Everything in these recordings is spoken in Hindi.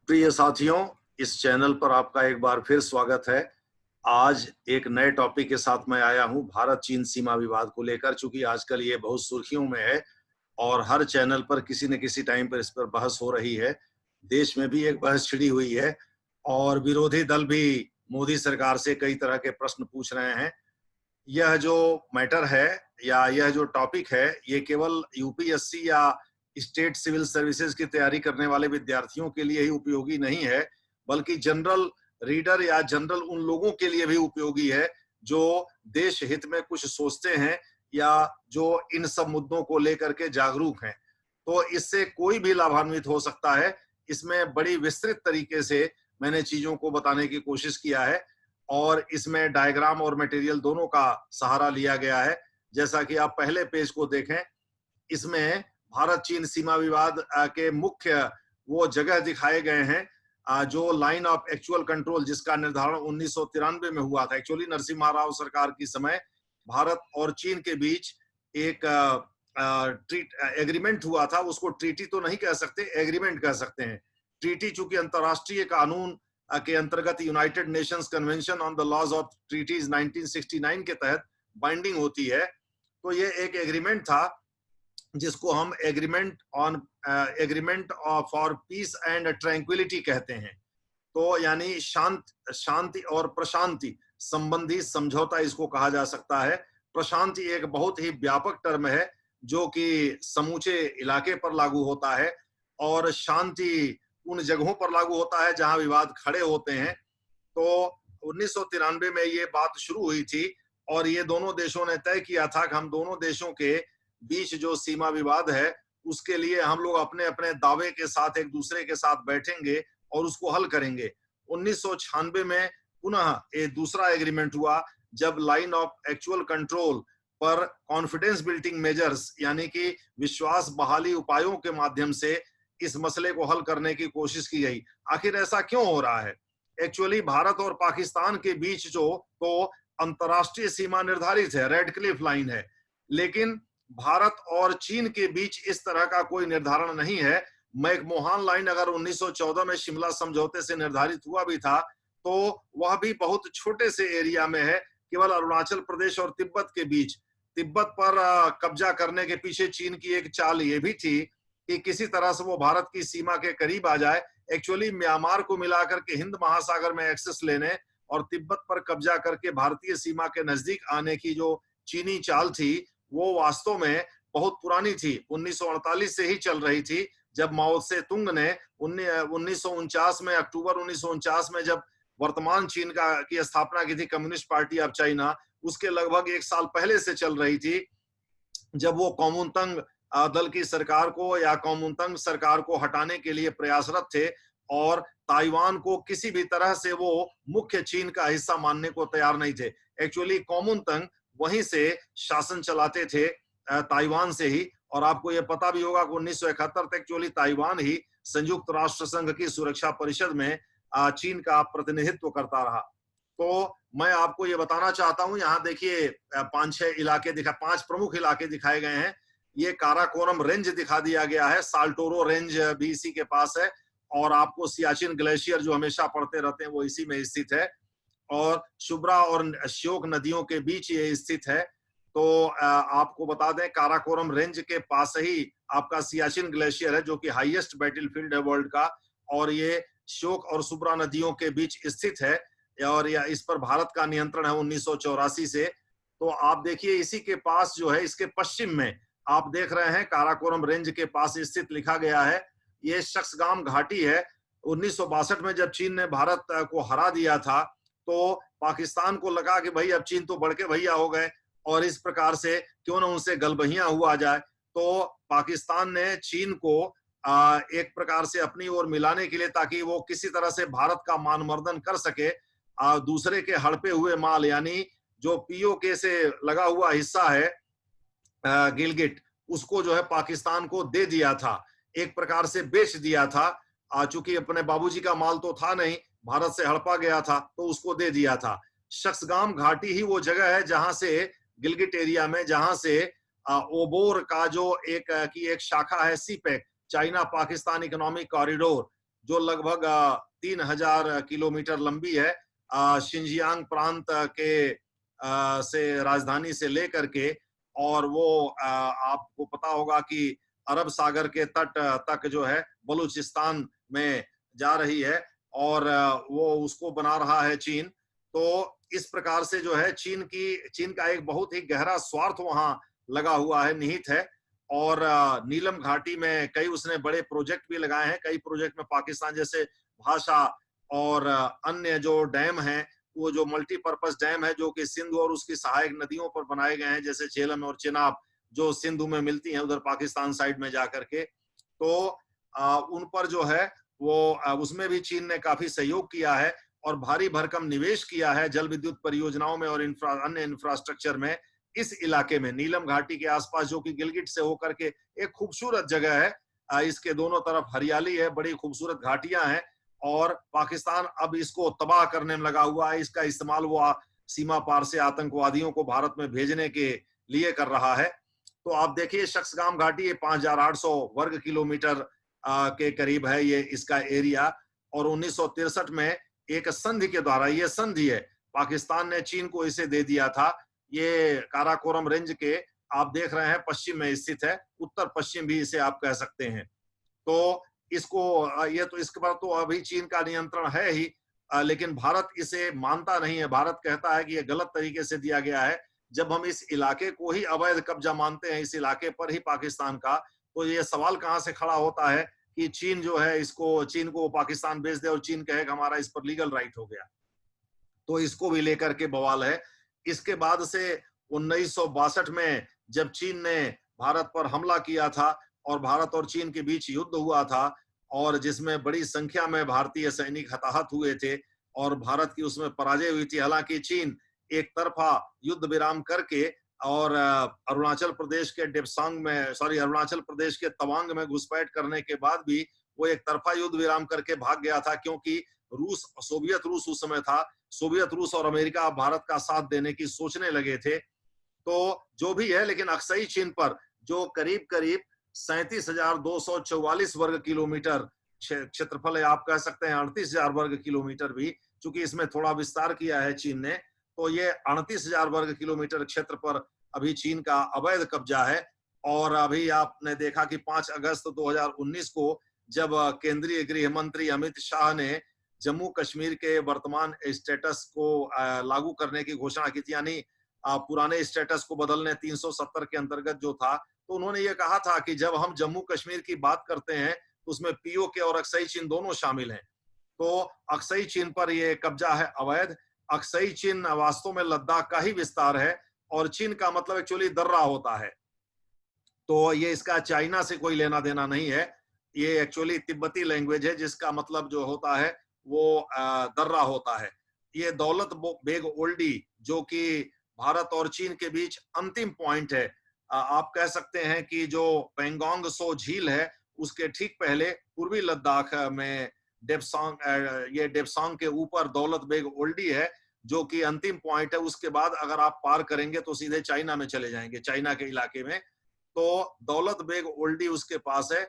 प्रिय साथियों, इस चैनल पर आपका एक बार फिर स्वागत है। आज एक नए टॉपिक के साथ मैं आया हूं भारत चीन सीमा विवाद को लेकर। चूंकि आजकल ये बहुत सुर्खियों में है और हर चैनल पर किसी न किसी टाइम पर इस पर बहस हो रही है। देश में भी एक बहस छिड़ी हुई है और विरोधी दल भी मोदी सरकार से कई तरह के प्रश्न पूछ रहे हैं। यह जो मैटर है या यह जो टॉपिक है, ये केवल यूपीएससी या स्टेट सिविल सर्विसेज की तैयारी करने वाले विद्यार्थियों के लिए ही उपयोगी नहीं है, बल्कि जनरल रीडर या जनरल उन लोगों के लिए भी उपयोगी है जो देश हित में कुछ सोचते हैं या जो इन सब मुद्दों को लेकर के जागरूक हैं। तो इससे कोई भी लाभान्वित हो सकता है। इसमें बड़ी विस्तृत तरीके से मैंने चीजों को बताने की कोशिश किया है और इसमें डायग्राम और मटेरियल दोनों का सहारा लिया गया है। जैसा कि आप पहले पेज को देखें, इसमें भारत चीन सीमा विवाद के मुख्य वो जगह दिखाए गए हैं जो लाइन ऑफ एक्चुअल कंट्रोल जिसका निर्धारण 1993 में हुआ था। एक्चुअली नरसिम्हा राव सरकार की समय भारत और चीन के बीच एक एग्रीमेंट हुआ था। उसको ट्रीटी तो नहीं कह सकते, एग्रीमेंट कह सकते हैं। ट्रीटी चूंकि अंतरराष्ट्रीय कानून के अंतर्गत United Nations Convention on the Laws of Treaties 1969 के तहत बाइंडिंग होती है। तो ये एक एग्रीमेंट था जिसको हम agreement for piece and tranquillity कहते हैं। तो यानी शांति और प्रशांति संबंधी समझौता इसको कहा जा सकता है। प्रशांति एक बहुत ही व्यापक टर्म है जो कि समूचे इलाके पर लागू होता है और शांति उन जगहों पर लागू होता है जहां विवाद खड़े होते हैं। तो 1993 में ये बात शुरू हुई थी और ये दोनों देशों ने तय किया था कि हम दोनों देशों के बीच जो सीमा विवाद है उसके लिए हम लोग अपने अपने दावे के साथ एक दूसरे के साथ बैठेंगे और उसको हल करेंगे। 1996 में पुनः एक दूसरा एग्रीमेंट हुआ जब लाइन ऑफ एक्चुअल कंट्रोल पर कॉन्फिडेंस बिल्डिंग मेजर्स यानी कि विश्वास बहाली उपायों के माध्यम से इस मसले को हल करने की कोशिश की गई। आखिर ऐसा क्यों हो रहा है? एक्चुअली भारत और पाकिस्तान के बीच जो तो अंतरराष्ट्रीय सीमा निर्धारित है, रेड क्लिफ लाइन है, लेकिन भारत और चीन के बीच इस तरह का कोई निर्धारण नहीं है। मैकमोहन लाइन अगर 1914 में शिमला समझौते से निर्धारित हुआ भी था तो वह भी बहुत छोटे से एरिया में है, केवल अरुणाचल प्रदेश और तिब्बत के बीच। तिब्बत पर कब्जा करने के पीछे चीन की एक चाल ये भी थी कि किसी तरह से वो भारत की सीमा के करीब आ जाए। एक्चुअली म्यांमार को मिलाकर के हिंद महासागर में एक्सेस लेने और तिब्बत पर कब्जा करके भारतीय सीमा के नजदीक आने की जो चीनी चाल थी वो वास्तव में बहुत पुरानी थी, 1948 से ही चल रही थी। जब माओ से तुंग ने 1949 में, अक्टूबर 1949 में जब वर्तमान चीन की स्थापना की थी कम्युनिस्ट पार्टी ऑफ चाइना, उसके लगभग एक साल पहले से चल रही थी जब वो कॉमुनतंग दल की सरकार को या कॉमुनतंग सरकार को हटाने के लिए प्रयासरत थे और ताइवान को किसी भी तरह से वो मुख्य चीन का हिस्सा मानने को तैयार नहीं थे। एक्चुअली कॉमुनतंग वहीं से शासन चलाते थे, ताइवान से ही। और आपको ये पता भी होगा कि 1971 तक एक्चुअली ताइवान ही संयुक्त राष्ट्र संघ की सुरक्षा परिषद में चीन का प्रतिनिधित्व करता रहा। तो मैं आपको ये बताना चाहता हूं, यहाँ देखिए 5-6 इलाके पांच प्रमुख इलाके दिखाए गए हैं। ये काराकोरम रेंज दिखा दिया गया है, साल्टोरो रेंज भी इसी के पास है और आपको सियाचिन ग्लेशियर जो हमेशा पढ़ते रहते हैं वो इसी में स्थित है और शुभ्रा और श्योक नदियों के बीच ये स्थित है। तो आपको बता दें काराकोरम रेंज के पास ही आपका सियाचिन ग्लेशियर है जो कि हाईएस्ट बैटलफील्ड है वर्ल्ड का और ये श्योक और शुभ्रा नदियों के बीच स्थित है और इस पर भारत का नियंत्रण है 1984 से। तो आप देखिए इसी के पास जो है, इसके पश्चिम में आप देख रहे हैं काराकोरम रेंज के पास स्थित लिखा गया है, ये शक्सगाम घाटी है। 1962 में जब चीन ने भारत को हरा दिया था तो पाकिस्तान को लगा कि भाई अब चीन तो बड़के भैया हो गए और इस प्रकार से क्यों ना उनसे गलबहियां हुआ जाए। तो पाकिस्तान ने चीन को एक प्रकार से अपनी ओर मिलाने के लिए, ताकि वो किसी तरह से भारत का मानमर्दन कर सके, दूसरे के हड़पे हुए माल यानी जो पीओके से लगा हुआ हिस्सा है गिलगिट, उसको जो है पाकिस्तान को दे दिया था, एक प्रकार से बेच दिया था। चूंकि अपने बाबूजी का माल तो था नहीं, भारत से हड़पा गया था तो उसको दे दिया था। शक्सगाम घाटी ही वो जगह है जहां से गिलगिट एरिया में, जहां से ओबोर का जो एक शाखा है CPEC, China Pakistan economic corridor, जो लगभग 3000 किलोमीटर लंबी है, शिनजियांग प्रांत के से राजधानी से लेकर के, और वो आपको पता होगा कि अरब सागर के तट तक जो है बलूचिस्तान में जा रही है, और वो उसको बना रहा है चीन। तो इस प्रकार से जो है चीन का एक बहुत ही गहरा स्वार्थ वहां लगा हुआ है, निहित है। और नीलम घाटी में कई उसने बड़े प्रोजेक्ट भी लगाए हैं। कई प्रोजेक्ट में पाकिस्तान जैसे भाषा और अन्य जो डैम हैं, वो जो मल्टीपर्पज डैम है जो कि सिंधु और उसकी सहायक नदियों पर बनाए गए हैं, जैसे झेलम और चिनाब जो सिंधु में मिलती हैं उधर पाकिस्तान साइड में जाकर के, तो उन पर जो है वो उसमें भी चीन ने काफी सहयोग किया है और भारी भरकम निवेश किया है जल विद्युत परियोजनाओं में और अन्य इंफ्रास्ट्रक्चर में। इस इलाके में नीलम घाटी के आसपास, जो कि गिलगिट से होकर के एक खूबसूरत जगह है, इसके दोनों तरफ हरियाली है, बड़ी खूबसूरत घाटियां हैं, और पाकिस्तान अब इसको तबाह करने में लगा हुआ है। इसका इस्तेमाल वो सीमा पार से आतंकवादियों को भारत में भेजने के लिए कर रहा है। तो आप देखिए शख्सगाम घाटी, ये 5800 वर्ग किलोमीटर के करीब है ये इसका एरिया, और 1963 में एक संधि के द्वारा, ये संधि है, पाकिस्तान ने चीन को इसे दे दिया था। ये काराकोरम रेंज के आप देख रहे हैं पश्चिम में स्थित है, उत्तर पश्चिम भी इसे आप कह सकते हैं। तो इसको ये तो इसके बाद तो अभी चीन का नियंत्रण है ही, लेकिन भारत इसे मानता नहीं है। भारत कहता है कि ये गलत तरीके से दिया गया है। जब हम इस इलाके को ही अवैध कब्जा मानते हैं, इस इलाके पर ही पाकिस्तान का, तो ये सवाल कहां से खड़ा होता है कि चीन जो है इसको, चीन को पाकिस्तान बेच दे और चीन कहे कि हमारा इस पर लीगल राइट हो गया। तो इसको भी लेकर के बवाल है। इसके बाद से 1962 में जब चीन ने भारत पर हमला किया था और भारत और चीन के बीच युद्ध हुआ था, और जिसमें बड़ी संख्या में भारतीय सैनिक हताहत हुए थे और भारत की उसमें पराजय हुई थी। हालांकि चीन एक तरफा युद्ध विराम करके और अरुणाचल प्रदेश के अरुणाचल प्रदेश के तवांग में घुसपैठ करने के बाद भी वो एक तरफा युद्ध विराम करके भाग गया था, क्योंकि सोवियत रूस उस समय था। सोवियत रूस और अमेरिका भारत का साथ देने की सोचने लगे थे। तो जो भी है, लेकिन अक्साई चीन पर जो करीब करीब 37,244 वर्ग किलोमीटर क्षेत्रफल है, आप कह सकते हैं 38,000 वर्ग किलोमीटर भी, चूंकि इसमें थोड़ा विस्तार किया है चीन ने, तो ये 38,000 वर्ग किलोमीटर क्षेत्र पर अभी चीन का अवैध कब्जा है। और अभी आपने देखा कि 5 अगस्त 2019 को जब केंद्रीय गृह मंत्री अमित शाह ने जम्मू कश्मीर के वर्तमान स्टेटस को लागू करने की घोषणा की थी, यानी पुराने स्टेटस को बदलने 370 के अंतर्गत जो था, तो उन्होंने ये कहा था कि जब हम जम्मू कश्मीर की बात करते हैं तो उसमें पीओके और अक्साई चीन दोनों शामिल हैं। तो अक्साई चीन पर ये कब्जा है अवैध। अक्साई चीन वास्तव में लद्दाख का ही विस्तार है, और चीन का मतलब एक्चुअली दर्रा होता है। तो ये इसका चाइना से कोई लेना देना नहीं है, ये एक्चुअली तिब्बती लैंग्वेज है जिसका मतलब जो होता है वो दर्रा होता है। ये दौलत बेग ओल्डी, जो कि भारत और चीन के बीच अंतिम पॉइंट है, आप कह सकते हैं कि जो पेंगोंग सो झील है उसके ठीक पहले पूर्वी लद्दाख में ये डेप्सांग के ऊपर दौलत बेग ओल्डी है, जो कि अंतिम पॉइंट है। उसके बाद अगर आप पार करेंगे तो सीधे चाइना में चले जाएंगे, चाइना के इलाके में। तो दौलत बेग ओल्डी उसके पास है,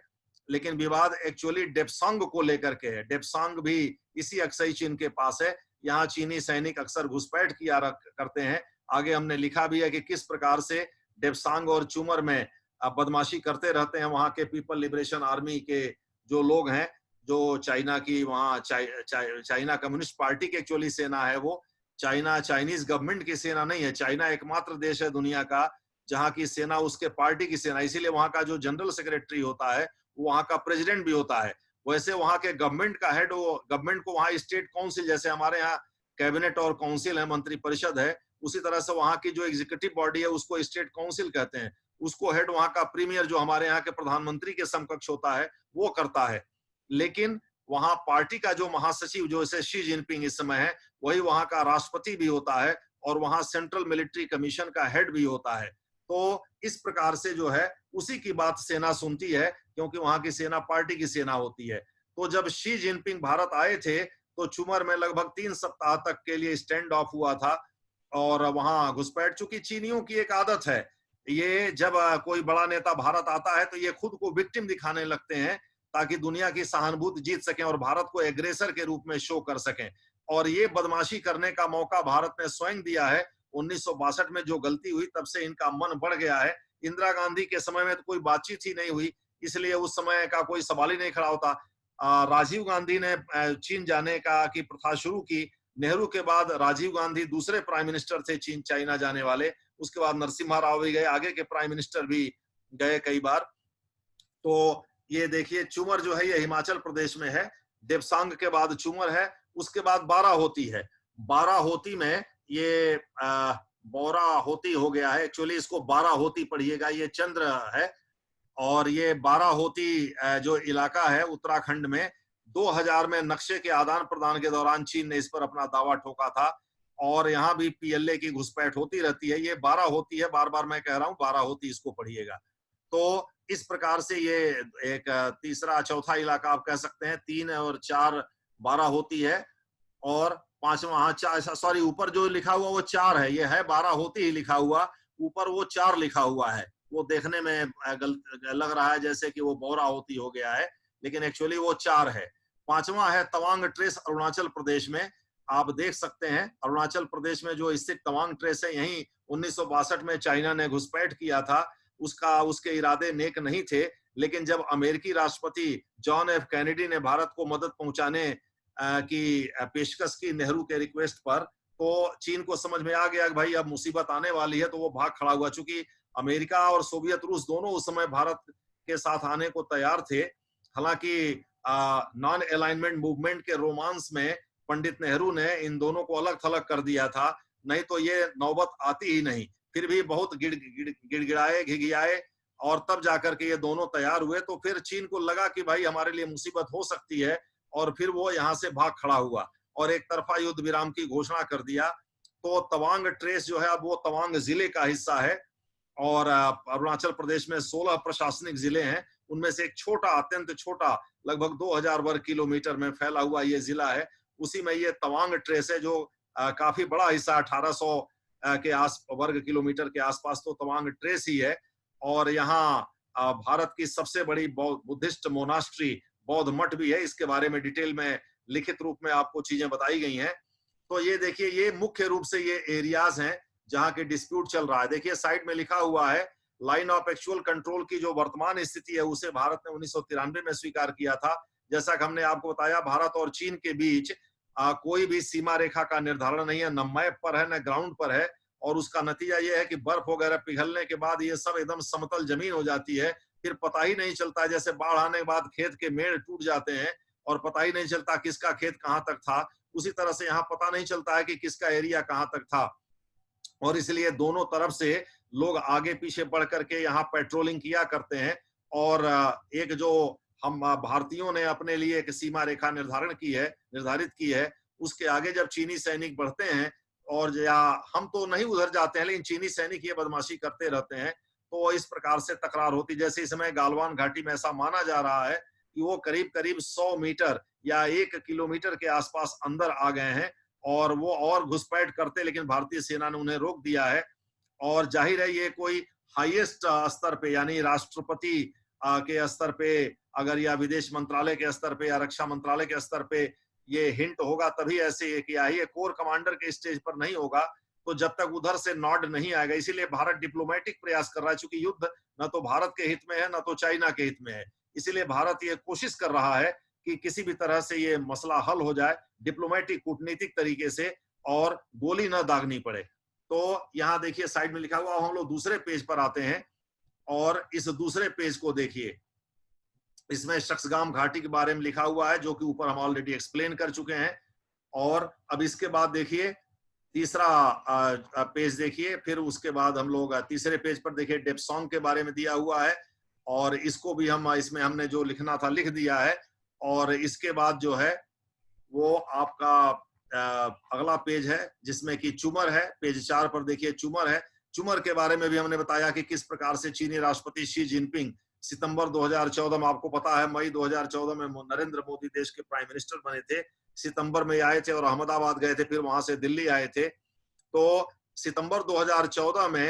लेकिन विवाद एक्चुअली डेप्सांग को लेकर के है। डेप्सांग भी इसी अक्साई चीन के पास है। यहाँ चीनी सैनिक अक्सर घुसपैठ किया करते हैं। आगे हमने लिखा भी है कि किस प्रकार से डेप्सांग और चुमर में बदमाशी करते रहते हैं वहां के पीपल लिबरेशन आर्मी के जो लोग हैं, जो चाइना की वहाँ चाइना कम्युनिस्ट पार्टी की एक्चुअली सेना है। वो चाइनीज गवर्नमेंट की सेना नहीं है। चाइना एकमात्र देश है दुनिया का जहाँ की सेना उसके पार्टी की सेना, इसीलिए वहां का जो जनरल सेक्रेटरी होता है वो वहां का प्रेसिडेंट भी होता है। वैसे वहां के गवर्नमेंट का हेड, वो गवर्नमेंट को वहां स्टेट काउंसिल, जैसे हमारे यहाँ कैबिनेट और काउंसिल है, मंत्री परिषद है, उसी तरह से वहां की जो एग्जीक्यूटिव बॉडी है उसको स्टेट काउंसिल कहते हैं। उसको हेड वहां का प्रीमियर, जो हमारे यहाँ के प्रधानमंत्री के समकक्ष होता है, वो करता है। लेकिन वहां पार्टी का जो महासचिव, जो इसे शी जिनपिंग इस समय है, वही वहां का राष्ट्रपति भी होता है और वहां सेंट्रल मिलिट्री कमीशन का हेड भी होता है। तो इस प्रकार से जो है उसी की बात सेना सुनती है, क्योंकि वहां की सेना पार्टी की सेना होती है। तो जब शी जिनपिंग भारत आए थे तो चुमर में लगभग 3 सप्ताह तक के लिए स्टैंड ऑफ हुआ था और वहां घुसपैठ। चूंकि चीनियों की एक आदत है, ये जब कोई बड़ा नेता भारत आता है तो ये खुद को विक्टिम दिखाने लगते हैं, ताकि दुनिया की सहानुभूति जीत सकें और भारत को एग्रेसर के रूप में शो कर सकें। और ये बदमाशी करने का मौका भारत ने स्वयं दिया है। 1962 में जो गलती हुई तब से इनका मन बढ़ गया है। इंदिरा गांधी के समय में तो कोई बातचीत ही नहीं हुई, इसलिए उस समय का कोई सवाल ही नहीं खड़ा होता। राजीव गांधी ने चीन जाने का की प्रथा शुरू की। नेहरू के बाद राजीव गांधी दूसरे प्राइम मिनिस्टर थे चीन चाइना जाने वाले। उसके बाद नरसिम्हा राव भी गए, आगे के प्राइम मिनिस्टर भी गए कई बार। तो ये देखिए चुमर जो है ये हिमाचल प्रदेश में है। देवसांग के बाद चुमर है, उसके बाद बाराहोती है। बाराहोती में ये बौराहोती हो गया है, एक्चुअली इसको बाराहोती पढ़िएगा, ये चंद्र है। और ये बाराहोती जो इलाका है उत्तराखंड में 2000 में नक्शे के आदान प्रदान के दौरान चीन ने इस पर अपना दावा ठोका था। और यहाँ भी पीएलए की घुसपैठ होती रहती है। ये बाराहोती है, बार बार मैं कह रहा हूँ बाराहोती, इसको पढ़िएगा। तो इस प्रकार से ये एक तीसरा चौथा इलाका आप कह सकते हैं। 3 और 4 बाराहोती है, और 5वां, हाँ 4, सॉरी ऊपर जो लिखा हुआ वो 4 है, ये है बाराहोती ही लिखा हुआ, ऊपर वो 4 लिखा हुआ है। वो देखने में लग रहा है जैसे कि वो बौराहोती हो गया है, लेकिन एक्चुअली वो 4 है। 5वां है तवांग ट्रेस, अरुणाचल प्रदेश में। आप देख सकते हैं अरुणाचल प्रदेश में जो स्थित तवांग ट्रेस है, यहीं 1962 में चाइना ने घुसपैठ किया था। उसके इरादे नेक नहीं थे, लेकिन जब अमेरिकी राष्ट्रपति जॉन एफ कैनेडी ने भारत को मदद पहुंचाने की पेशकश की नेहरू के रिक्वेस्ट पर, तो चीन को समझ में आ गया कि भाई अब मुसीबत आने वाली है, तो वो भाग खड़ा हुआ। चूंकि अमेरिका और सोवियत रूस दोनों उस समय भारत के साथ आने को तैयार थे। हालांकि नॉन अलाइनमेंट मूवमेंट के रोमांस में पंडित नेहरू ने इन दोनों को अलग थलग कर दिया था, नहीं तो ये नौबत आती ही नहीं। फिर भी बहुत गिड़गिड़ाए, घिघियाए, और तब जाकर के ये दोनों तैयार हुए। तो फिर चीन को लगा कि भाई हमारे लिए मुसीबत हो सकती है, और फिर वो यहाँ से भाग खड़ा हुआ और एक तरफा युद्ध विराम की घोषणा कर दिया। तो तवांग ट्रेस जो है अब वो तवांग जिले का हिस्सा है। और अरुणाचल प्रदेश में 16 प्रशासनिक जिले हैं, उनमें से एक छोटा, अत्यंत छोटा, लगभग 2000 वर्ग किलोमीटर में फैला हुआ ये जिला है। उसी में ये तवांग ट्रेस है, जो काफी बड़ा हिस्सा 1800 के वर्ग किलोमीटर के आसपास तो तवांग ट्रेस ही है। और यहाँ भारत की सबसे बड़ी बुद्धिस्ट मोनास्ट्री, बौद्ध मठ भी है। इसके बारे में डिटेल में लिखित रूप में आपको चीजें बताई गई हैं। तो ये देखिए, ये मुख्य रूप से ये एरियाज हैं जहां के डिस्प्यूट चल रहा है। देखिए साइड में लिखा हुआ है लाइन ऑफ एक्चुअल कंट्रोल की जो वर्तमान स्थिति है उसे भारत ने 1993 में स्वीकार किया था। जैसा कि हमने आपको बताया, भारत और चीन के बीच कोई भी सीमा रेखा का निर्धारण नहीं है, न मैप पर है न ग्राउंड पर है। और उसका नतीजा ये है कि बर्फ वगैरह पिघलने के बाद ये सब एकदम समतल जमीन हो जाती है। फिर पता ही नहीं चलता, जैसे बाढ़ आने के बाद खेत के मेड़ टूट जाते हैं और पता ही नहीं चलता किसका खेत कहाँ तक था, उसी तरह से यहाँ पता नहीं चलता है कि किसका एरिया कहाँ तक था। और इसलिए दोनों तरफ से लोग आगे पीछे बढ़ करके यहाँ पेट्रोलिंग किया करते हैं। और एक जो हम भारतीयों ने अपने लिए एक सीमा रेखा निर्धारित की है, उसके आगे जब चीनी सैनिक बढ़ते हैं, और या हम तो नहीं उधर जाते हैं, लेकिन चीनी सैनिक ये बदमाशी करते रहते हैं, तो इस प्रकार से तकरार होती। जैसे इस समय गालवान घाटी में ऐसा माना जा रहा है कि वो करीब करीब 100 मीटर या 1 किलोमीटर के आसपास अंदर आ गए हैं, और वो और घुसपैठ करते, लेकिन भारतीय सेना ने उन्हें रोक दिया है। और जाहिर है ये कोई हाईएस्ट स्तर पे, यानी राष्ट्रपति के स्तर पे, अगर या विदेश मंत्रालय के स्तर पे या रक्षा मंत्रालय के स्तर पे ये हिंट होगा, तभी ऐसे ये किया है। ये कोर कमांडर के स्टेज पर नहीं होगा, तो जब तक उधर से नॉड नहीं आएगा। इसीलिए भारत डिप्लोमेटिक प्रयास कर रहा है, चूंकि युद्ध न तो भारत के हित में है न तो चाइना के हित में है। इसीलिए भारत ये कोशिश कर रहा है कि किसी भी तरह से ये मसला हल हो जाए डिप्लोमेटिक, कूटनीतिक तरीके से, और गोली न दागनी पड़े। तो यहाँ देखिए साइड में लिखा हुआ, हम लोग दूसरे पेज पर आते हैं, और इस दूसरे पेज को देखिए, इसमें शख्सगाम घाटी के बारे में लिखा हुआ है, जो कि ऊपर हम ऑलरेडी एक्सप्लेन कर चुके हैं। और अब इसके बाद देखिए तीसरा पेज देखिए, फिर उसके बाद हम लोग तीसरे पेज पर देखिए डेप्सोंग के बारे में दिया हुआ है, और इसको भी हम इसमें हमने जो लिखना था लिख दिया है। और इसके बाद जो है वो आपका अगला पेज है जिसमें कि चुमर है। पेज 4 पर देखिए चुमर है। चुमर के बारे में भी हमने बताया कि किस प्रकार से चीनी राष्ट्रपति शी जिनपिंग सितंबर 2014 में, आपको पता है मई 2014 में नरेंद्र मोदी देश के प्राइम मिनिस्टर बने थे, सितंबर में आए थे और अहमदाबाद गए थे, फिर वहां से दिल्ली आए थे। तो सितंबर 2014 में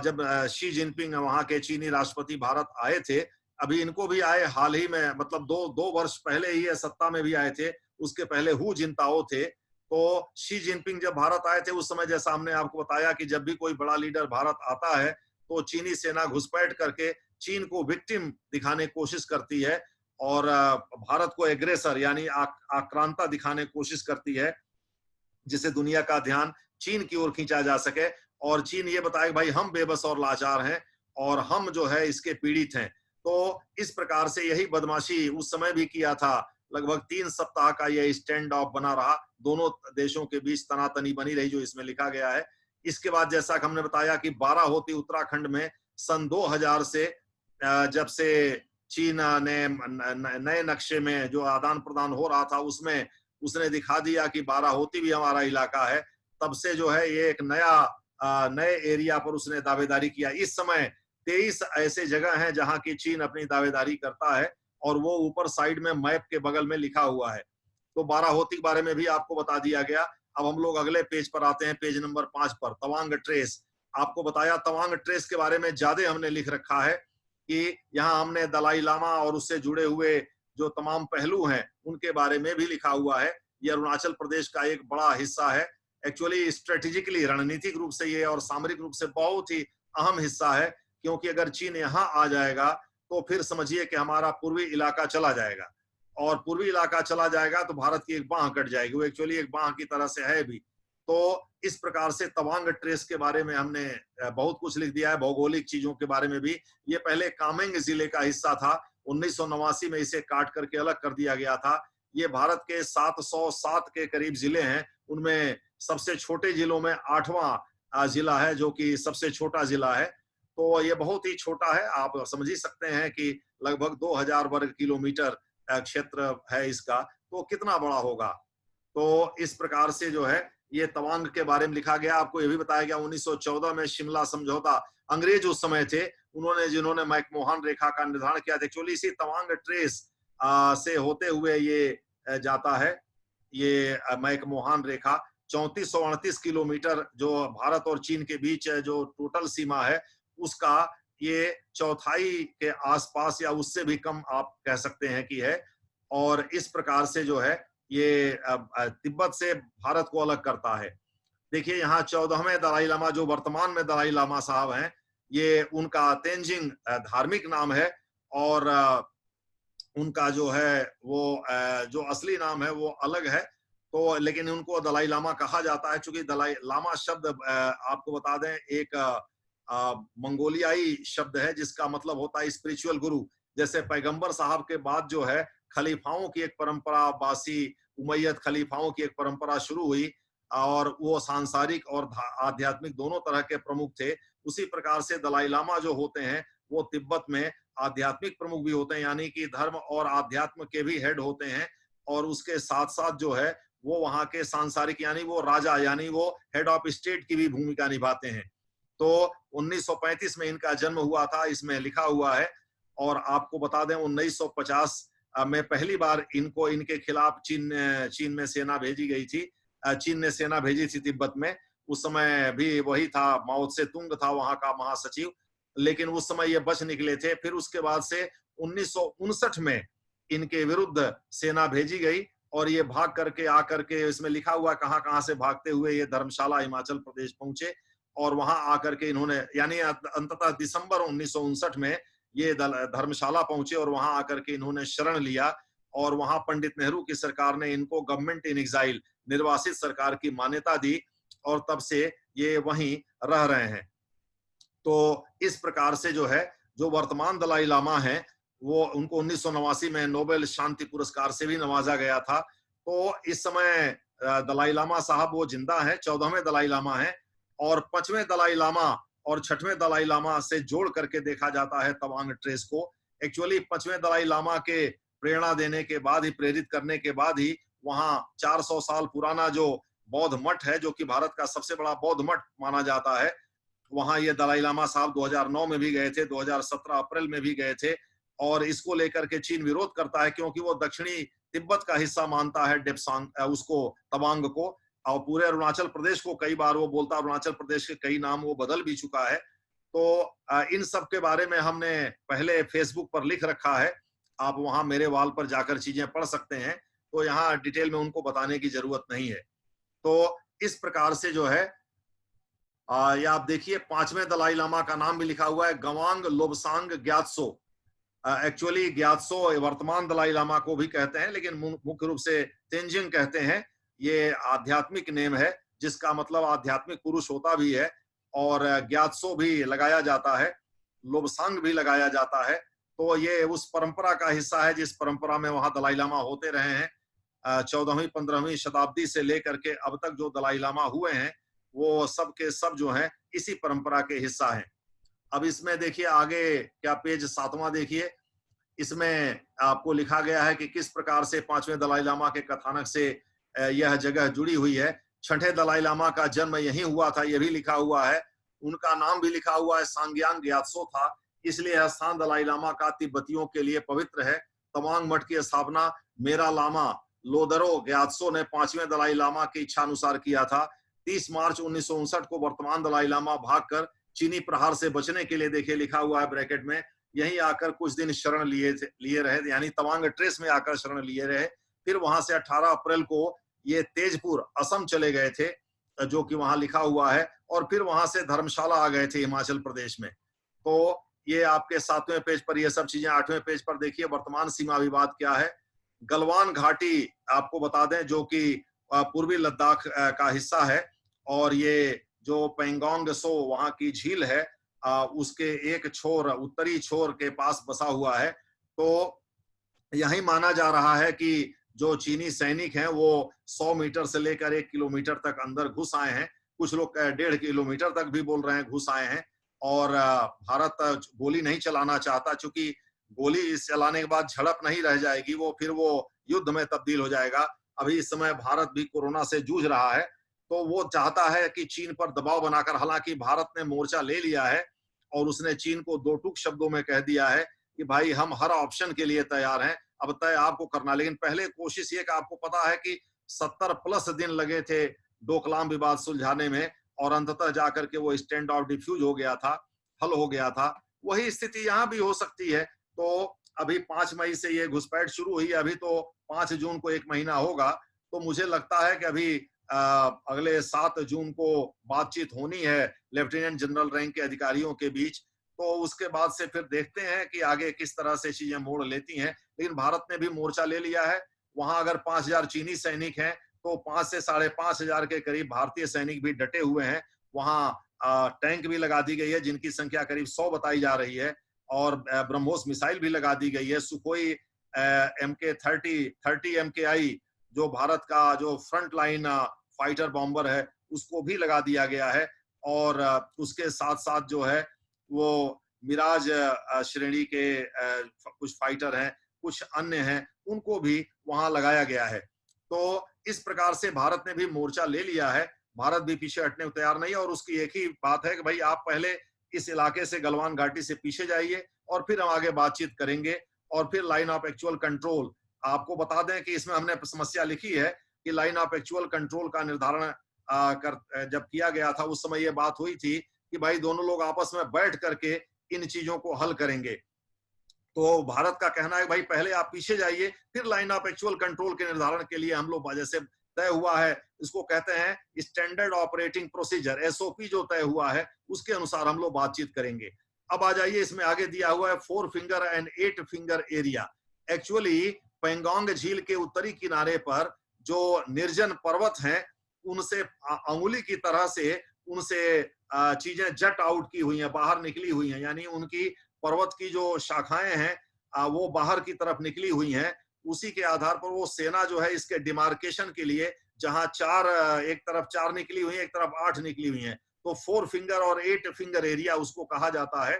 जब शी जिनपिंग वहां के चीनी राष्ट्रपति भारत आए थे, अभी इनको भी आए हाल ही में, मतलब दो दो वर्ष पहले ही ये सत्ता में भी आए थे। उसके पहले हु जिनताओ थे। तो शी जिनपिंग जब भारत आए थे उस समय, जैसा हमने आपको बताया कि जब भी कोई बड़ा लीडर भारत आता है तो चीनी सेना घुसपैठ करके चीन को विक्टिम दिखाने की कोशिश करती है और भारत को एग्रेसर यानी आक्रांता दिखाने की कोशिश करती है, जिससे दुनिया का ध्यान चीन की ओर खींचा जा सके और चीन ये बताए भाई हम बेबस और लाचार हैं और हम जो है इसके पीड़ित हैं। तो इस प्रकार से यही बदमाशी उस समय भी किया था। लगभग 3 सप्ताह का यह स्टैंड ऑफ बना रहा, दोनों देशों के बीच तनातनी बनी रही, जो इसमें लिखा गया है। इसके बाद जैसा कि हमने बताया कि बाराहोती उत्तराखंड में सन 2000 से जब से चीन ने नए नक्शे में जो आदान प्रदान हो रहा था उसमें उसने दिखा दिया कि बाराहोती भी हमारा इलाका है, तब से जो है ये एक नए एरिया पर उसने दावेदारी किया। इस समय 23 ऐसे जगह हैं जहां की चीन अपनी दावेदारी करता है और वो ऊपर साइड में मैप के बगल में लिखा हुआ है। तो बाराहोती के बारे में भी आपको बता दिया गया। अब हम लोग अगले पेज पर आते हैं, पेज नंबर 5 पर, तवांग ट्रेस। आपको बताया तवांग ट्रेस के बारे में ज्यादा हमने लिख रखा है कि यहाँ हमने दलाई लामा और उससे जुड़े हुए जो तमाम पहलू हैं उनके बारे में भी लिखा हुआ है। ये अरुणाचल प्रदेश का एक बड़ा हिस्सा है। एक्चुअली स्ट्रेटेजिकली, रणनीतिक रूप से ये और सामरिक रूप से बहुत ही अहम हिस्सा है, क्योंकि अगर चीन यहाँ आ जाएगा तो फिर समझिए कि हमारा पूर्वी इलाका चला जाएगा और पूर्वी इलाका चला जाएगा तो भारत की एक बांह कट जाएगी। वो एक्चुअली एक बांह की तरह से है भी। तो इस प्रकार से तवांग ट्रेस के बारे में हमने बहुत कुछ लिख दिया है, भौगोलिक चीजों के बारे में भी। ये पहले कामेंग जिले का हिस्सा था, 1989 में इसे काट करके अलग कर दिया गया था। ये भारत के 707 के करीब जिले हैं, उनमें सबसे छोटे जिलों में 8वां जिला है, जो कि सबसे छोटा जिला है। तो ये बहुत ही छोटा है, आप समझ ही सकते हैं कि लगभग 2000 वर्ग किलोमीटर क्षेत्र है इसका, तो कितना बड़ा होगा। तो इस प्रकार से जो है ये तवांग के बारे में लिखा गया। आपको ये भी बताया गया 1914 में शिमला समझौता, अंग्रेज उस समय थे उन्होंने जिन्होंने मैकमोहन रेखा का निर्धारण किया था। एक्चुअली इसी तवांग ट्रेस से होते हुए ये जाता है, ये मैकमोहन रेखा 3438 किलोमीटर जो भारत और चीन के बीच जो टोटल सीमा है उसका ये चौथाई के आसपास या उससे भी कम आप कह सकते हैं कि है। और इस प्रकार से जो है ये तिब्बत से भारत को अलग करता है। देखिए यहाँ 14वें दलाई लामा, जो वर्तमान में दलाई लामा साहब हैं, ये उनका तेंजिंग धार्मिक नाम है और उनका जो है वो जो असली नाम है वो अलग है। तो लेकिन उनको दलाई लामा कहा जाता है, क्योंकि दलाई लामा शब्द आपको बता दें एक मंगोलियाई शब्द है जिसका मतलब होता है स्पिरिचुअल गुरु। जैसे पैगंबर साहब के बाद जो है खलीफाओं की एक परंपरा, बासी उमैयद खलीफाओं की एक परंपरा शुरू हुई और वो सांसारिक और आध्यात्मिक दोनों तरह के प्रमुख थे। उसी प्रकार से दलाई लामा जो होते हैं वो तिब्बत में आध्यात्मिक प्रमुख भी होते हैं, यानी कि धर्म और आध्यात्म के भी हेड होते हैं। और उसके साथ साथ जो है वो वहां के सांसारिक यानी वो राजा यानी वो हेड ऑफ स्टेट की भी भूमिका निभाते हैं। तो 1935 में इनका जन्म हुआ था, इसमें लिखा हुआ है। और आपको बता दें 1950 में पहली बार इनको इनके खिलाफ चीन में सेना भेजी गई थी। चीन ने सेना भेजी थी तिब्बत में। उस समय भी वही था, माओ त्से तुंग था वहां का महासचिव, लेकिन उस समय ये बच निकले थे। फिर उसके बाद से 1959 में इनके विरुद्ध सेना भेजी गई और ये भाग करके आकर के, इसमें लिखा हुआ कहां कहां से भागते हुए ये धर्मशाला हिमाचल प्रदेश पहुंचे और वहां आकर के इन्होंने यानी अंततः दिसंबर 1959 में ये धर्मशाला पहुंचे और वहां आकर के इन्होंने शरण लिया और वहां पंडित नेहरू की सरकार ने इनको गवर्नमेंट इन एग्जाइल, निर्वासित सरकार की मान्यता दी और तब से ये वहीं रह रहे हैं। तो इस प्रकार से जो है जो वर्तमान दलाई लामा है वो उनको 1989 में नोबेल शांति पुरस्कार से भी नवाजा गया था। तो इस समय दलाई लामा साहब वो जिंदा है, 14वें दलाई लामा है। और 5वें दलाई लामा और 6वें दलाई लामा से जोड़ करके देखा जाता है तवांग ट्रेस को। एक्चुअली 5वें दलाई लामा के प्रेरणा देने के बाद ही, प्रेरित करने के बाद ही वहां 400 साल पुराना जो बौद्ध मठ है, जो कि भारत का सबसे बड़ा बौद्ध मठ माना जाता है, वहां ये दलाई लामा साहब 2009 में भी गए थे, 2017 अप्रैल में भी गए थे। और इसको लेकर के चीन विरोध करता है क्योंकि वो दक्षिणी तिब्बत का हिस्सा मानता है डेप्सांग उसको, तवांग को। और पूरे अरुणाचल प्रदेश को कई बार वो बोलता है, अरुणाचल प्रदेश के कई नाम वो बदल भी चुका है। तो इन सब के बारे में हमने पहले फेसबुक पर लिख रखा है, आप वहां मेरे वॉल पर जाकर चीजें पढ़ सकते हैं, तो यहाँ डिटेल में उनको बताने की जरूरत नहीं है। तो इस प्रकार से जो है ये आप देखिए 5वें दलाई लामा का नाम भी लिखा हुआ है, गवांग लोब्सांग ग्यात्सो। एक्चुअली ग्यात्सो वर्तमान दलाई लामा को भी कहते हैं, लेकिन मुख्य रूप से तेंजिंग कहते हैं। ये आध्यात्मिक नेम है, जिसका मतलब आध्यात्मिक पुरुष होता भी है, और ग्यात्सो भी लगाया जाता है, लोब्सांग भी लगाया जाता है। तो ये उस परंपरा का हिस्सा है जिस परंपरा में वहां दलाई लामा होते रहे हैं। 14वीं-15वीं शताब्दी से लेकर के अब तक जो दलाई लामा हुए हैं, वो सब के सब जो हैं इसी परंपरा के हिस्सा हैं। अब इसमें देखिए आगे क्या, पेज 7वां देखिए, इसमें आपको लिखा गया है कि किस प्रकार से 5वें दलाई लामा के कथानक से यह जगह जुड़ी हुई है। 6ठे दलाई लामा का जन्म यहीं हुआ था, यह भी लिखा हुआ है। उनका नाम भी लिखा हुआ है, सांग्यांग ग्यात्सो था, इसलिए यह स्थान दलाई लामा का तिब्बतियों के लिए पवित्र है। तवांग मठ की स्थापना मेरा लामा लोदरो ग्यात्सो ने 5वें दलाई लामा की इच्छा अनुसार किया था। 30 मार्च 1959 को वर्तमान दलाई लामा भागकर चीनी प्रहार से बचने के लिए, देखिए लिखा हुआ है ब्रैकेट में, यहीं आकर कुछ दिन शरण लिए रहे, यानी तवांग ट्रेस में आकर शरण लिए रहे। फिर वहां से 18 अप्रैल को ये तेजपुर असम चले गए थे, जो कि वहां लिखा हुआ है, और फिर वहां से धर्मशाला आ गए थे हिमाचल प्रदेश में। तो ये आपके 7वें पेज पर ये सब चीजें। 8वें पेज पर देखिए वर्तमान सीमा विवाद क्या है। गलवान घाटी आपको बता दें, जो कि पूर्वी लद्दाख का हिस्सा है, और ये जो पेंगोंग सो वहां की झील है, उसके एक छोर, उत्तरी छोर के पास बसा हुआ है। तो यही माना जा रहा है कि जो चीनी सैनिक हैं वो 100 मीटर से लेकर 1 किलोमीटर तक अंदर घुस आए हैं। कुछ लोग 1.5 किलोमीटर तक भी बोल रहे हैं घुस आए हैं। और भारत गोली नहीं चलाना चाहता, क्योंकि गोली चलाने के बाद झड़प नहीं रह जाएगी, फिर वो युद्ध में तब्दील हो जाएगा। अभी इस समय भारत भी कोरोना से जूझ रहा है, तो वो चाहता है कि चीन पर दबाव बनाकर, हालांकि भारत ने मोर्चा ले लिया है और उसने चीन को 2 टूक शब्दों में कह दिया है कि भाई हम हर ऑप्शन के लिए तैयार हैं, अब तय आपको करना। लेकिन पहले कोशिश ये कि आपको पता है कि 70 प्लस दिन लगे थे डोकलाम विवाद सुलझाने में, और अंततः जाकर के वो स्टैंड ऑफ डिफ्यूज हो गया था, हल हो गया था। वही स्थिति यहाँ भी हो सकती है। तो अभी 5 मई से ये घुसपैठ शुरू हुई, अभी तो 5 जून को 1 महीना होगा। तो मुझे लगता है कि अभी अगले 7 जून को बातचीत होनी है लेफ्टिनेंट जनरल रैंक के अधिकारियों के बीच। तो उसके बाद से फिर देखते हैं कि आगे किस तरह से चीजें मोड़ लेती हैं। लेकिन भारत ने भी मोर्चा ले लिया है। वहां अगर 5000 चीनी सैनिक हैं, तो 5 से 5,500 के करीब भारतीय सैनिक भी डटे हुए हैं। वहां टैंक भी लगा दी गई है, जिनकी संख्या करीब 100 बताई जा रही है, और ब्रह्मोस मिसाइल भी लगा दी गई है। सुखोई MK-30 MKI, जो भारत का जो फ्रंट लाइन फाइटर बॉम्बर है, उसको भी लगा दिया गया है। और उसके साथ साथ जो है वो मिराज श्रेणी के कुछ फाइटर हैं, कुछ अन्य हैं, उनको भी वहां लगाया गया है। तो इस प्रकार से भारत ने भी मोर्चा ले लिया है। भारत भी पीछे हटने को तैयार नहीं है, और उसकी एक ही बात है कि भाई आप पहले इस इलाके से, गलवान घाटी से पीछे जाइए, और फिर हम आगे बातचीत करेंगे। और फिर लाइन ऑफ एक्चुअल कंट्रोल, आपको बता दें कि इसमें हमने समस्या लिखी है कि लाइन ऑफ एक्चुअल कंट्रोल का निर्धारण जब किया गया था, उस समय यह बात हुई थी कि भाई दोनों लोग आपस में बैठ करके इन चीजों को हल करेंगे। तो भारत का कहना है भाई पहले आप पीछे जाइए, फिर लाइन ऑफ एक्चुअल कंट्रोल के निर्धारण के लिए हम लोग, जैसे तय हुआ है, इसको कहते हैं स्टैंडर्ड ऑपरेटिंग प्रोसीजर, SOP जो तय हुआ है, उसके अनुसार हम लोग बातचीत करेंगे। अब आ जाइए, इसमें आगे दिया हुआ है 4 finger and 8 finger area. Actually Pangong झील के उत्तरी किनारे पर जो निर्जन पर्वत हैं, उनसे अंगुली की तरह से उनसे चीजें जट आउट की हुई हैं, बाहर निकली हुई हैं, यानी उनकी पर्वत की जो शाखाएं हैं वो बाहर की तरफ निकली हुई हैं। उसी के आधार पर वो सेना जो है इसके डिमार्केशन के लिए, जहां 4 एक तरफ 4 निकली हुई है, एक तरफ 8 निकली हुई हैं, तो 4 फिंगर और 8 फिंगर एरिया उसको कहा जाता है।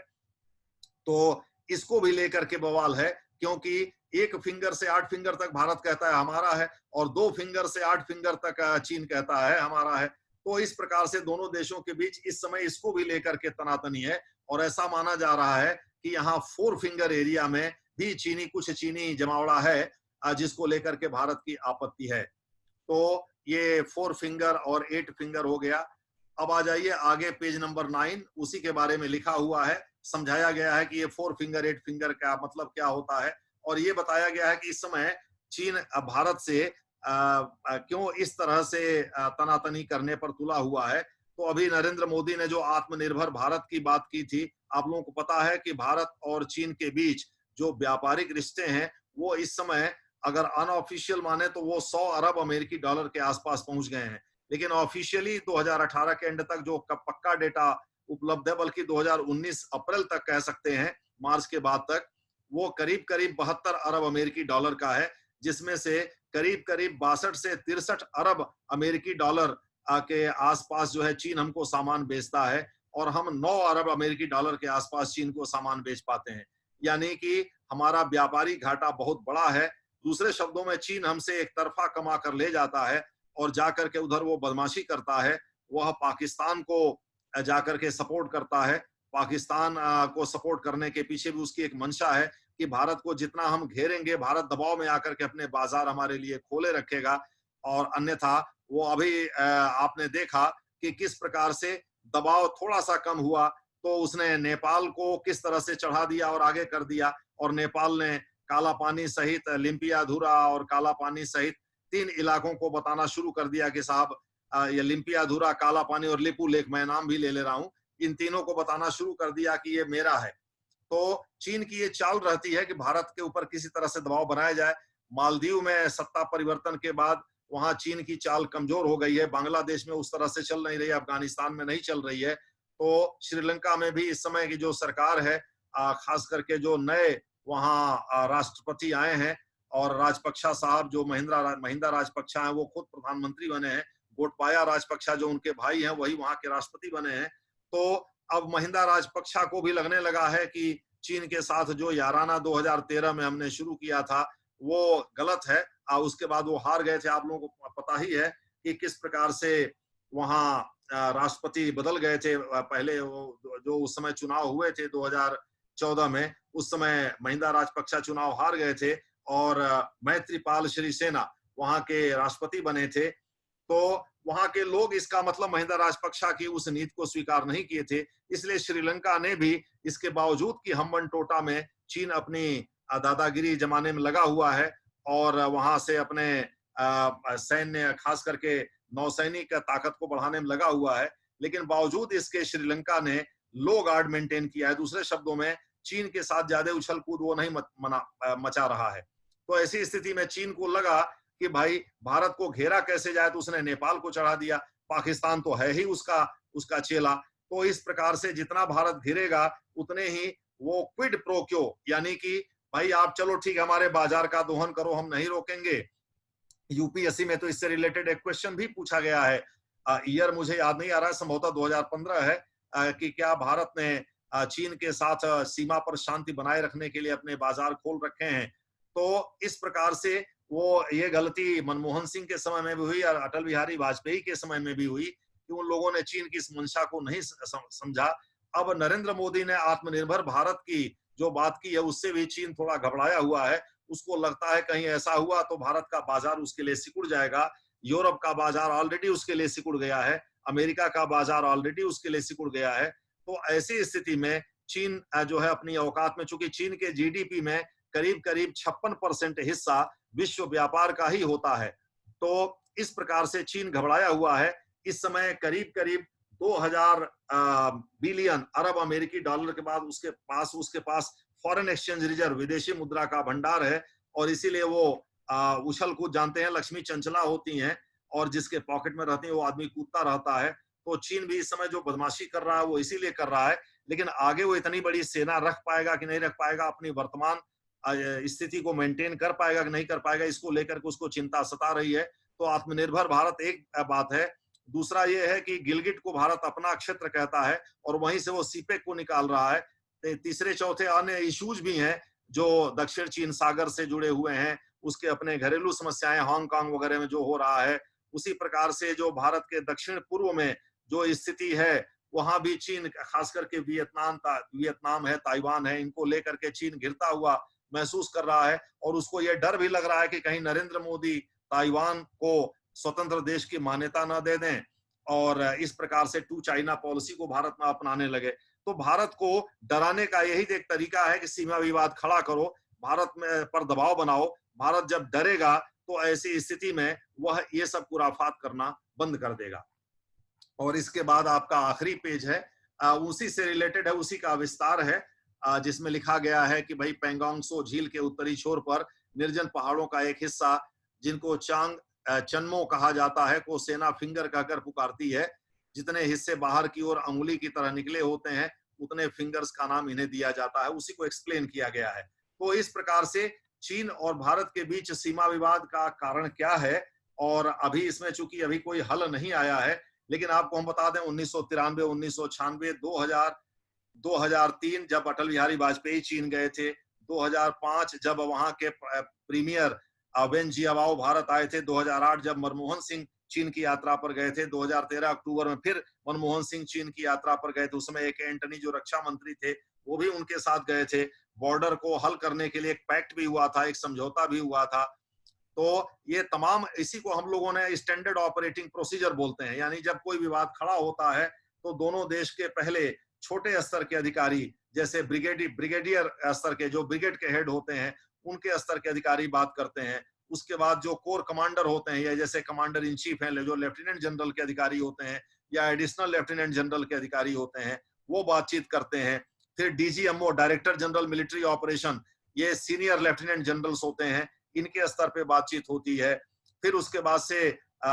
तो इसको भी लेकर के बवाल है, क्योंकि 1 फिंगर से 8 फिंगर तक भारत कहता है हमारा है, और 2 फिंगर से 8 फिंगर तक चीन कहता है हमारा है। तो इस प्रकार से दोनों देशों के बीच इस समय इसको भी लेकर के तनातनी है, और ऐसा माना जा रहा है कि यहाँ 4 फिंगर एरिया में भी कुछ चीनी जमावड़ा है, जिसको लेकर के भारत की आपत्ति है। तो ये 4 फिंगर और 8 फिंगर हो गया। अब आ जाइए आगे, पेज नंबर 9, उसी के बारे में लिखा हुआ है, समझाया गया है कि ये 4 फिंगर 8 फिंगर का मतलब क्या होता है, और ये बताया गया है कि इस समय चीन भारत से क्यों इस तरह से तनातनी करने पर तुला हुआ है। तो अभी नरेंद्र मोदी ने जो आत्मनिर्भर भारत की बात की थी, आप लोगों को पता है कि भारत और चीन के बीच जो व्यापारिक रिश्ते हैं, वो इस समय अगर अनऑफिशियल माने तो वो 100 अरब अमेरिकी डॉलर के आसपास पहुंच गए हैं। लेकिन ऑफिशियली 2018 के एंड तक जो पक्का डेटा उपलब्ध है, बल्कि 2019 अप्रैल तक कह सकते हैं, मार्च के बाद तक, वो करीब करीब 72 अरब अमेरिकी डॉलर का है, जिसमें से करीब करीब 62 से 63 अरब अमेरिकी डॉलर के आसपास जो है चीन हमको सामान बेचता है, और हम 9 अरब अमेरिकी डॉलर के आसपास चीन को सामान बेच पाते हैं। यानी कि हमारा व्यापारी घाटा बहुत बड़ा है। दूसरे शब्दों में चीन हमसे एक तरफा कमा कर ले जाता है, और जाकर के उधर वो बदमाशी करता है। वह पाकिस्तान को जाकर के सपोर्ट करता है। पाकिस्तान को सपोर्ट करने के पीछे भी उसकी एक मंशा है कि भारत को जितना हम घेरेंगे, भारत दबाव में आकर के अपने बाजार हमारे लिए खोले रखेगा, और अन्यथा वो अभी आपने देखा कि किस प्रकार से दबाव थोड़ा सा कम हुआ तो उसने नेपाल को किस तरह से चढ़ा दिया और आगे कर दिया, और नेपाल ने काला पानी सहित लिम्पियाधुरा और काला पानी सहित 3 इलाकों को बताना शुरू कर दिया कि साहब ये लिम्पियाधुरा, काला पानी और लिपू लेक, मैं नाम भी ले ले रहा हूं, इन तीनों को बताना शुरू कर दिया कि ये मेरा है। तो चीन की ये चाल रहती है कि भारत के ऊपर किसी तरह से दबाव बनाया जाए। मालदीव में सत्ता परिवर्तन के बाद वहां चीन की चाल कमजोर हो गई है, बांग्लादेश में उस तरह से चल नहीं रही है, अफगानिस्तान में नहीं चल रही है। तो श्रीलंका में भी इस समय की जो सरकार है, खास करके जो नए वहां राष्ट्रपति आए हैं, और राजपक्षा साहब जो महिंदा राजपक्षा हैं, वो खुद प्रधानमंत्री बने हैं। गोटबाया राजपक्षा जो उनके भाई हैं, वही वहां के राष्ट्रपति बने हैं। तो अब महिंदा राजपक्षा को भी लगने लगा है कि चीन के साथ जो याराना 2013 में हमने शुरू किया था वो गलत है। उसके बाद वो हार गए थे, आप लोगों को पता ही है कि किस प्रकार से वहां राष्ट्रपति बदल गए थे। पहले वो जो उस समय चुनाव हुए थे 2014 में, उस समय महिंदा राजपक्षा चुनाव हार गए थे, और मैत्रीपाल सिरिसेना वहां के राष्ट्रपति बने थे। तो वहां के लोग इसका मतलब महिंदा राजपक्षा की उस नीति को स्वीकार नहीं किए थे। इसलिए श्रीलंका ने भी, इसके बावजूद कि हम्बन टोटा में चीन अपनी दादागिरी जमाने में लगा हुआ है, और वहां से अपने सैन्य, खास करके नौसैनिक ताकत को बढ़ाने में लगा हुआ है, लेकिन बावजूद इसके श्रीलंका ने लो गार्ड मेंटेन किया है। दूसरे शब्दों में चीन के साथ ज्यादा उछल कूद वो नहीं मचा रहा है। तो ऐसी स्थिति में चीन को लगा कि भाई भारत को घेरा कैसे जाए, तो उसने नेपाल को चढ़ा दिया। पाकिस्तान तो है ही उसका उसका चेला। तो इस प्रकार से जितना भारत घिरेगा उतने ही वो क्विड प्रो क्यो, यानी कि भाई आप चलो ठीक, हमारे बाजार का दोहन करो, हम नहीं रोकेंगे। यूपीएससी में तो इससे रिलेटेड एक क्वेश्चन भी पूछा गया है, ईयर मुझे याद नहीं आ रहा है, संभवतः 2015 है, कि क्या भारत ने चीन के साथ सीमा पर शांति बनाए रखने के लिए अपने बाजार खोल रखे हैं। तो इस प्रकार से वो ये गलती मनमोहन सिंह के समय में भी हुई और अटल बिहारी वाजपेयी के समय में भी हुई कि उन लोगों ने चीन की इस मंशा को नहीं समझा। अब नरेंद्र मोदी ने आत्मनिर्भर भारत की जो बात की है, उससे भी चीन थोड़ा घबराया हुआ है। उसको लगता है कहीं ऐसा हुआ तो भारत का बाजार उसके लिए सिकुड़ जाएगा। यूरोप का बाजार ऑलरेडी उसके लिए सिकुड़ गया है, अमेरिका का बाजार ऑलरेडी उसके लिए सिकुड़ गया है। तो ऐसी स्थिति में चीन जो है अपनी औकात में, चूंकि चीन के जीडीपी में करीब करीब 56% हिस्सा विश्व व्यापार का ही होता है, तो इस प्रकार से चीन घबराया हुआ है। इस समय करीब करीब 2000 बिलियन अरब अमेरिकी डॉलर के बाद उसके पास फॉरेन एक्सचेंज रिजर्व, विदेशी मुद्रा का भंडार है, और इसीलिए वो उछल कूद, जानते हैं लक्ष्मी चंचला होती हैं, और जिसके पॉकेट में रहती है वो आदमी कूदता रहता है। तो चीन भी इस समय जो बदमाशी कर रहा है वो इसीलिए कर रहा है, लेकिन आगे वो इतनी बड़ी सेना रख पाएगा कि नहीं रख पाएगा, अपनी वर्तमान स्थिति को मेंटेन कर पाएगा कि नहीं कर पाएगा, इसको लेकर के उसको चिंता सता रही है। तो आत्मनिर्भर भारत एक बात है। दूसरा ये है कि गिलगिट को भारत अपना क्षेत्र कहता है, और वहीं से वो सीपेक को निकाल रहा है। तीसरे चौथे अन्य इश्यूज भी हैं जो दक्षिण चीन सागर से जुड़े हुए हैं, उसके अपने घरेलू समस्याएं, हांगकांग वगैरह में जो हो रहा है। उसी प्रकार से जो भारत के दक्षिण पूर्व में जो स्थिति है, वहां भी चीन, खास करके वियतनाम है, ताइवान है, इनको लेकर के चीन घिरता हुआ महसूस कर रहा है, और उसको यह डर भी लग रहा है कि कहीं नरेंद्र मोदी ताइवान को स्वतंत्र देश की मान्यता न दे दें, और इस प्रकार से टू चाइना पॉलिसी को भारत में अपनाने लगे। तो भारत को डराने का यही एक तरीका है कि सीमा विवाद खड़ा करो, भारत में पर दबाव बनाओ। भारत जब डरेगा तो ऐसी स्थिति में वह ये सब खुराफात करना बंद कर देगा। और इसके बाद आपका आखिरी पेज है, उसी से रिलेटेड है, उसी का विस्तार है, जिसमें लिखा गया है कि भाई पेंगोंग सो झील के उत्तरी छोर पर निर्जन पहाड़ों का एक हिस्सा, जिनको चन्मो कहा जाता है, को सेना फिंगर कहकर पुकारती है। जितने हिस्से बाहर की ओर अंगुली की तरह निकले होते हैं, उतने फिंगर्स का नाम इन्हें दिया जाता है। उसी को एक्सप्लेन किया गया है। तो इस प्रकार से चीन और भारत के बीच सीमा विवाद का कारण क्या है, और अभी इसमें चूंकि अभी कोई हल नहीं आया है, लेकिन आपको हम बता दें 1993, 1996, 2000, 2003 जब अटल बिहारी वाजपेयी चीन गए थे, 2005 जब वहां के प्रीमियर वेन जियाबाओ भारत आए थे, 2008 जब मनमोहन सिंह चीन की यात्रा पर गए थे, 2013 अक्टूबर में फिर मनमोहन सिंह चीन की यात्रा पर गए थे। उसमें एक एंटनी जो रक्षा मंत्री थे वो भी उनके साथ गए थे। बॉर्डर को हल करने के लिए एक पैक्ट भी हुआ था, एक समझौता भी हुआ था। तो ये तमाम, इसी को हम लोगों ने स्टैंडर्ड ऑपरेटिंग प्रोसीजर बोलते हैं। यानी जब कोई विवाद खड़ा होता है तो दोनों देश के पहले छोटे स्तर के अधिकारी, जैसे ब्रिगेडियर स्तर के, जो ब्रिगेड के हेड होते हैं, उनके स्तर के अधिकारी बात करते हैं। उसके बाद जो कोर कमांडर होते हैं, या जैसे कमांडर इन चीफ हैं, जो लेफ्टिनेंट जनरल के अधिकारी होते हैं या एडिशनल लेफ्टिनेंट जनरल के अधिकारी होते हैं, वो बातचीत करते हैं। फिर DGMO, director general military operation, ये सीनियर लेफ्टिनेंट जनरल्स होते हैं, इनके स्तर पे बातचीत होती है। फिर उसके बाद से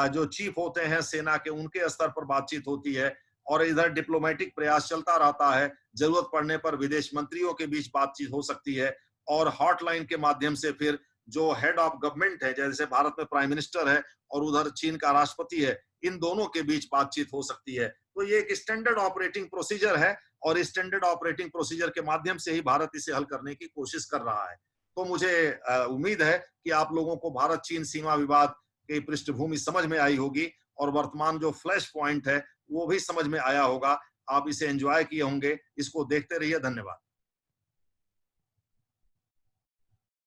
जो चीफ होते हैं सेना के, उनके स्तर पर बातचीत होती है। और इधर डिप्लोमेटिक प्रयास चलता रहता है। जरूरत पड़ने पर विदेश मंत्रियों के बीच बातचीत हो सकती है, और हॉटलाइन के माध्यम से फिर जो हेड ऑफ गवर्नमेंट है, जैसे भारत में प्राइम मिनिस्टर है और उधर चीन का राष्ट्रपति है, इन दोनों के बीच बातचीत हो सकती है। तो ये एक स्टैंडर्ड ऑपरेटिंग प्रोसीजर है, और स्टैंडर्ड ऑपरेटिंग प्रोसीजर के माध्यम से ही भारत इसे हल करने की कोशिश कर रहा है। तो मुझे उम्मीद है कि आप लोगों को भारत चीन सीमा विवाद की पृष्ठभूमि समझ में आई होगी, और वर्तमान जो फ्लैश पॉइंट है वो भी समझ में आया होगा। आप इसे एंजॉय किए होंगे। इसको देखते रहिए। धन्यवाद।